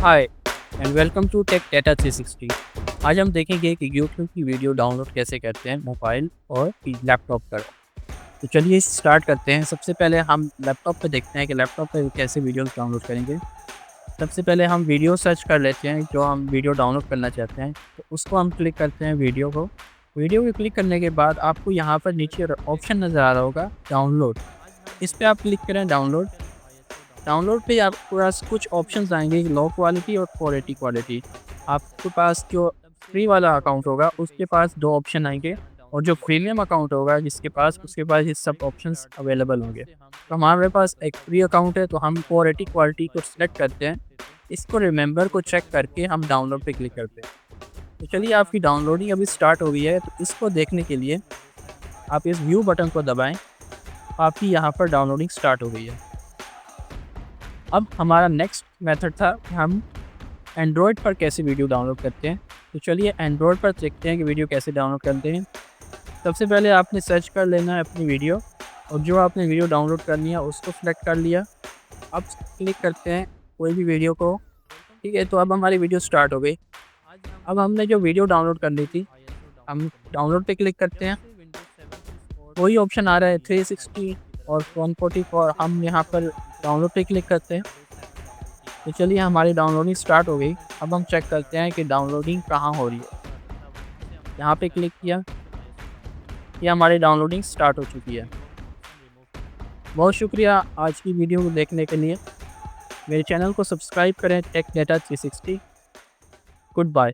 Hi and welcome to tech data 360। आज हम देखेंगे कि यूट्यूब की वीडियो डाउनलोड कैसे करते हैं मोबाइल और लैपटॉप पर। तो चलिए स्टार्ट करते हैं। सबसे पहले हम लैपटॉप पे देखते हैं कि लैपटॉप पे कैसे वीडियोस डाउनलोड करेंगे। सबसे पहले हम वीडियो सर्च कर लेते हैं, जो हम वीडियो डाउनलोड करना चाहते हैं तो उसको हम क्लिक करते हैं वीडियो को। वीडियो को क्लिक करने के बाद आपको यहाँ पर नीचे ऑप्शन नज़र आ रहा होगा डाउनलोड। इस पर आप क्लिक करें डाउनलोड। डाउनलोड पे आपके पास कुछ ऑप्शंस आएंगे, लो क्वालिटी और 480 क्वालिटी। आपके पास जो फ्री वाला अकाउंट होगा उसके पास दो ऑप्शन आएंगे, और जो प्रीमियम अकाउंट होगा जिसके पास उसके पास ये सब ऑप्शंस अवेलेबल होंगे। तो हमारे पास एक फ्री अकाउंट है तो हम 480 क्वालिटी को सिलेक्ट करते हैं। इसको रिमेंबर को चेक करके हम डाउनलोड पे क्लिक करते हैं। तो चलिए आपकी डाउनलोडिंग अभी स्टार्ट हो गई है, तो इसको देखने के लिए आप इस व्यू बटन को दबाएं। आपकी यहाँ पर डाउनलोडिंग स्टार्ट हो गई है। अब हमारा नेक्स्ट मेथड था कि हम एंड्रॉयड पर कैसे वीडियो डाउनलोड करते हैं। तो चलिए एंड्रॉयड पर देखते हैं कि वीडियो कैसे डाउनलोड करते हैं। सबसे पहले आपने सर्च कर लेना है अपनी वीडियो, और जो आपने वीडियो डाउनलोड करनी है उसको सिलेक्ट कर लिया। अब क्लिक करते हैं कोई भी वीडियो को। ठीक है, तो अब हमारी वीडियो स्टार्ट हो गई। अब हमने जो वीडियो डाउनलोड करनी थी, हम डाउनलोड पे क्लिक करते हैं। वही ऑप्शन आ रहा है 360 और 144। हम यहाँ पर डाउनलोड पे क्लिक करते हैं। तो चलिए हमारी डाउनलोडिंग स्टार्ट हो गई। अब हम चेक करते हैं कि डाउनलोडिंग कहाँ हो रही है। यहाँ पे क्लिक किया, ये हमारी डाउनलोडिंग स्टार्ट हो चुकी है। बहुत शुक्रिया आज की वीडियो को देखने के लिए। मेरे चैनल को सब्सक्राइब करें टेक डेटा 360। Good bye.